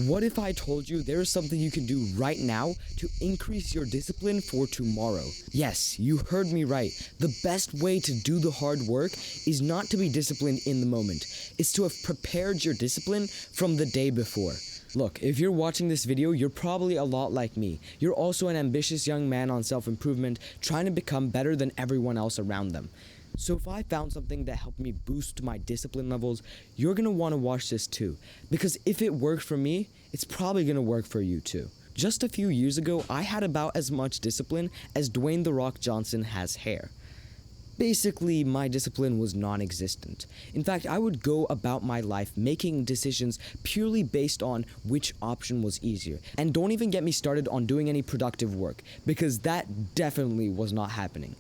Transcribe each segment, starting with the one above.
What if I told you there is something you can do right now to increase your discipline for tomorrow? Yes, you heard me right. The best way to do the hard work is not to be disciplined in the moment. It's to have prepared your discipline from the day before. Look, if you're watching this video, you're probably a lot like me. You're also an ambitious young man on self-improvement, trying to become better than everyone else around them. So if I found something that helped me boost my discipline levels, you're gonna wanna watch this too. Because if it worked for me, it's probably gonna work for you too. Just a few years ago, I had about as much discipline as Dwayne "The Rock" Johnson has hair. Basically, my discipline was non-existent. In fact, I would go about my life making decisions purely based on which option was easier. And don't even get me started on doing any productive work, because that definitely was not happening.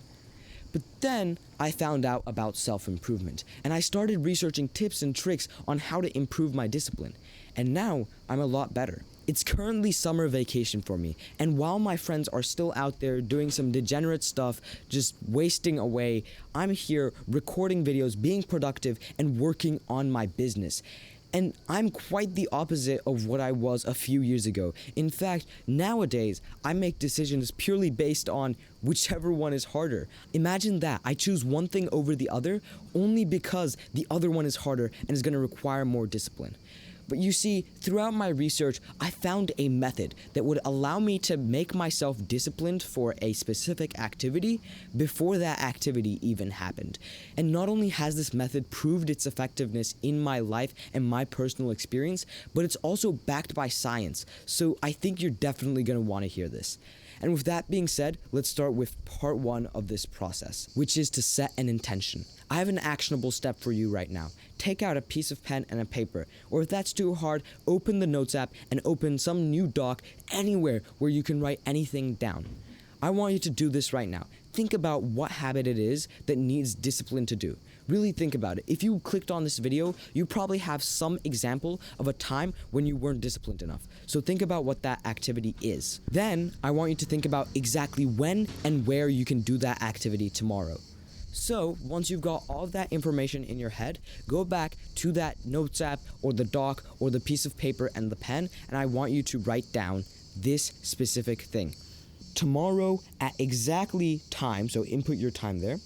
But then I found out about self-improvement, and I started researching tips and tricks on how to improve my discipline. And now I'm a lot better. It's currently summer vacation for me, and while my friends are still out there doing some degenerate stuff, just wasting away, I'm here recording videos, being productive, and working on my business. And I'm quite the opposite of what I was a few years ago. In fact, nowadays, I make decisions purely based on whichever one is harder. Imagine that, I choose one thing over the other only because the other one is harder and is going to require more discipline. But you see, throughout my research, I found a method that would allow me to make myself disciplined for a specific activity before that activity even happened. And not only has this method proved its effectiveness in my life and my personal experience, but it's also backed by science. So I think you're definitely going to want to hear this. And with that being said, let's start with part 1 of this process, which is to set an intention. I have an actionable step for you right now. Take out a piece of pen and a paper, or if that's too hard, open the Notes app and open some new doc anywhere where you can write anything down. I want you to do this right now. Think about what habit it is that needs discipline to do. Really think about it. If you clicked on this video, you probably have some example of a time when you weren't disciplined enough. So think about what that activity is. Then, I want you to think about exactly when and where you can do that activity tomorrow. So, once you've got all of that information in your head, go back to that Notes app or the doc or the piece of paper and the pen, and I want you to write down this specific thing. Tomorrow at exactly time, so input your time there,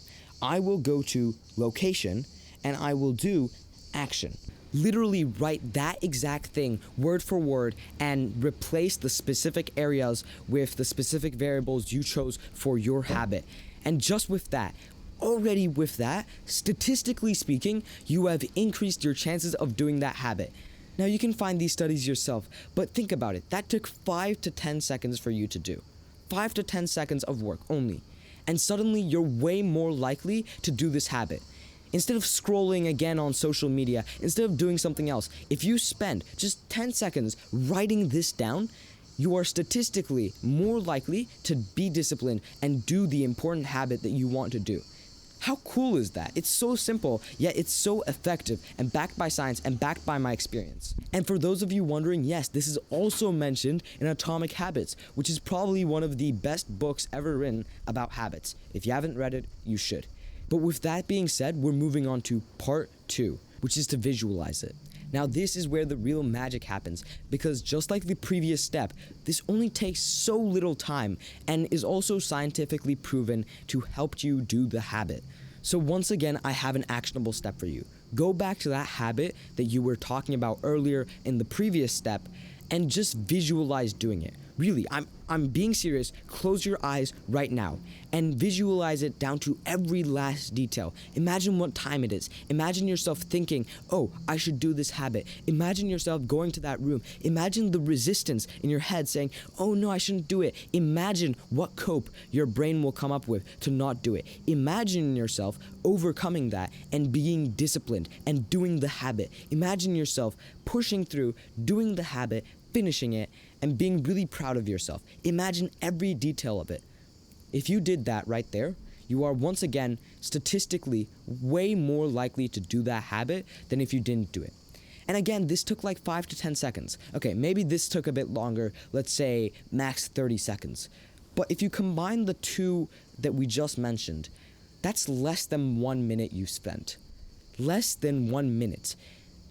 I will go to location and I will do action. Literally write that exact thing word for word and replace the specific areas with the specific variables you chose for your habit. And just with that, already with that, statistically speaking, you have increased your chances of doing that habit. Now you can find these studies yourself, but think about it. That took 5 to 10 seconds for you to do. 5 to 10 seconds of work only. And suddenly you're way more likely to do this habit. Instead of scrolling again on social media, instead of doing something else, if you spend just 10 seconds writing this down, you are statistically more likely to be disciplined and do the important habit that you want to do. How cool is that? It's so simple, yet it's so effective and backed by science and backed by my experience. And for those of you wondering, yes, this is also mentioned in Atomic Habits, which is probably one of the best books ever written about habits. If you haven't read it, you should. But with that being said, we're moving on to part 2, which is to visualize it. Now this is where the real magic happens, because just like the previous step, this only takes so little time and is also scientifically proven to help you do the habit. So once again, I have an actionable step for you. Go back to that habit that you were talking about earlier in the previous step and just visualize doing it. Really, I'm being serious. Close your eyes right now and visualize it down to every last detail. Imagine what time it is. Imagine yourself thinking, oh, I should do this habit. Imagine yourself going to that room. Imagine the resistance in your head saying, oh no, I shouldn't do it. Imagine what cope your brain will come up with to not do it. Imagine yourself overcoming that and being disciplined and doing the habit. Imagine yourself pushing through, doing the habit, finishing it, and being really proud of yourself. Imagine every detail of it. If you did that right there, you are once again statistically way more likely to do that habit than if you didn't do it. And again, this took like 5 to 10 seconds. Okay, maybe this took a bit longer, let's say max 30 seconds. But if you combine the two that we just mentioned, that's less than 1 minute you spent. Less than 1 minute.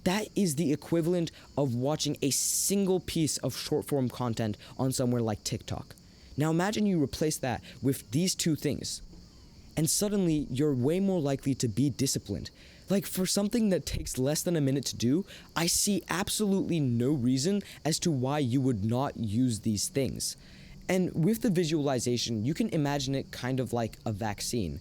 That is the equivalent of watching a single piece of short form content on somewhere like TikTok. Now imagine you replace that with these two things, and suddenly you're way more likely to be disciplined. Like, for something that takes less than a minute to do, I see absolutely no reason as to why you would not use these things. And with the visualization, you can imagine it kind of like a vaccine.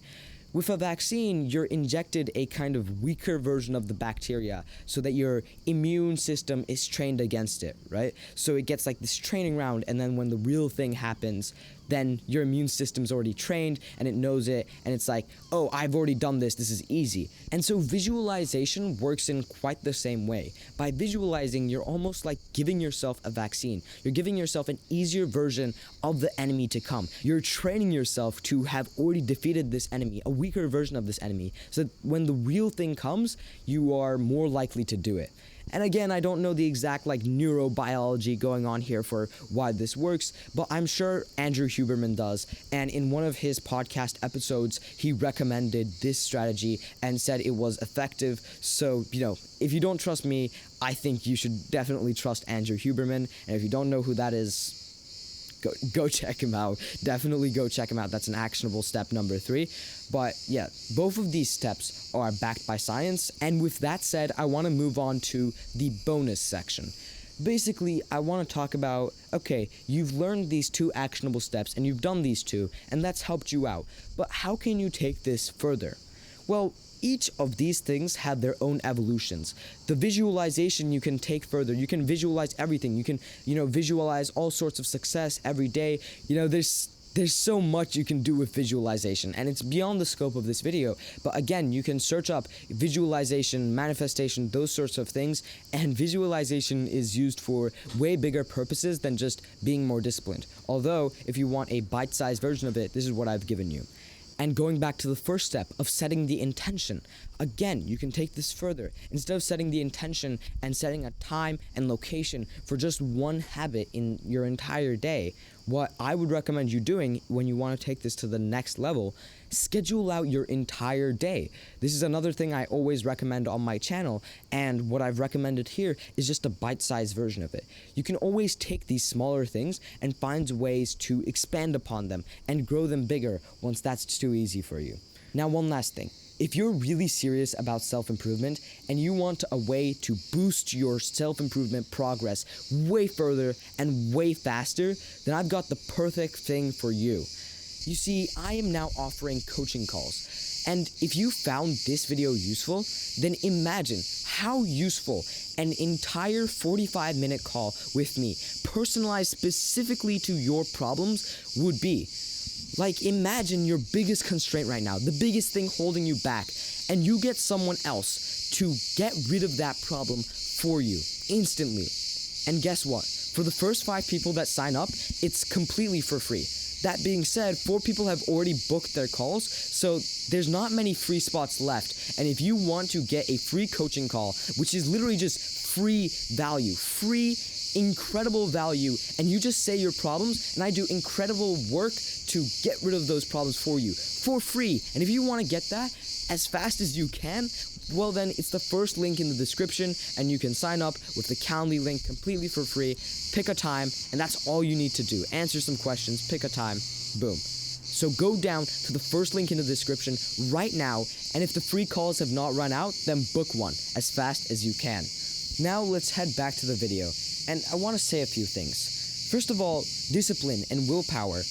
With a vaccine, you're injected a kind of weaker version of the bacteria so that your immune system is trained against it, right? So it gets like this training round, and then when the real thing happens, then your immune system's already trained and it knows it, and it's like, oh, I've already done this is easy. And so visualization works in quite the same way. By visualizing, you're almost like giving yourself a vaccine. You're giving yourself an easier version of the enemy to come. You're training yourself to have already defeated this enemy, a weaker version of this enemy, so that when the real thing comes, you are more likely to do it. And again, I don't know the exact like neurobiology going on here for why this works, but I'm sure Andrew Huberman does. And in one of his podcast episodes, he recommended this strategy and said it was effective. So, if you don't trust me, I think you should definitely trust Andrew Huberman. And if you don't know who that is, go check him out. Definitely go check him out. That's an actionable step number 3. But yeah, both of these steps are backed by science. And with that said, I want to move on to the bonus section. Basically, I want to talk about, okay, you've learned these 2 actionable steps and you've done these 2, and that's helped you out. But how can you take this further? Well, each of these things have their own evolutions. The visualization you can take further. You can visualize everything. You can, visualize all sorts of success every day. There's so much you can do with visualization, and it's beyond the scope of this video. But again, you can search up visualization, manifestation, those sorts of things, and visualization is used for way bigger purposes than just being more disciplined. Although, if you want a bite-sized version of it, this is what I've given you. And going back to the first step of setting the intention, again, you can take this further. Instead of setting the intention and setting a time and location for just one habit in your entire day, what I would recommend you doing when you want to take this to the next level, schedule out your entire day. This is another thing I always recommend on my channel, and what I've recommended here is just a bite-sized version of it. You can always take these smaller things and find ways to expand upon them and grow them bigger once that's too easy for you. Now, one last thing. If you're really serious about self-improvement and you want a way to boost your self-improvement progress way further and way faster, then I've got the perfect thing for you. You see, I am now offering coaching calls. And if you found this video useful, then imagine how useful an entire 45-minute call with me, personalized specifically to your problems, would be. Like, imagine your biggest constraint right now, the biggest thing holding you back, and you get someone else to get rid of that problem for you instantly. And guess what? For the first 5 people that sign up, it's completely for free. That being said, 4 people have already booked their calls, so there's not many free spots left. And if you want to get a free coaching call, which is literally just free value, free incredible value, and you just say your problems, and I do incredible work to get rid of those problems for you for free. And if you want to get that as fast as you can, well then it's the first link in the description, and you can sign up with the Calendly link completely for free. Pick a time, and that's all you need to do. Answer some questions, pick a time, boom. So go down to the first link in the description right now, and if the free calls have not run out, then book one as fast as you can. Now let's head back to the video, and I want to say a few things. First of all, discipline and willpower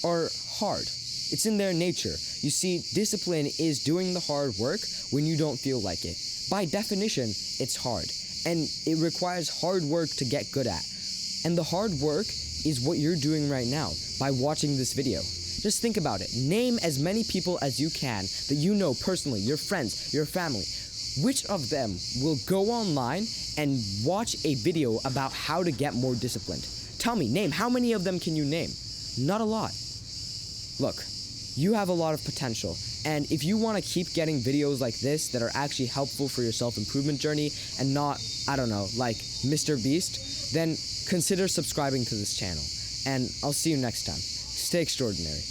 are hard. It's in their nature. You see, discipline is doing the hard work when you don't feel like it. By definition, it's hard, and it requires hard work to get good at. And the hard work is what you're doing right now by watching this video. Just think about it. Name as many people as you can that you know personally, your friends, your family. Which of them will go online and watch a video about how to get more disciplined? Tell me, name, how many of them can you name? Not a lot. Look, you have a lot of potential, and if you want to keep getting videos like this that are actually helpful for your self-improvement journey and not, I don't know, like Mr. Beast, then consider subscribing to this channel, and I'll see you next time. Stay extraordinary.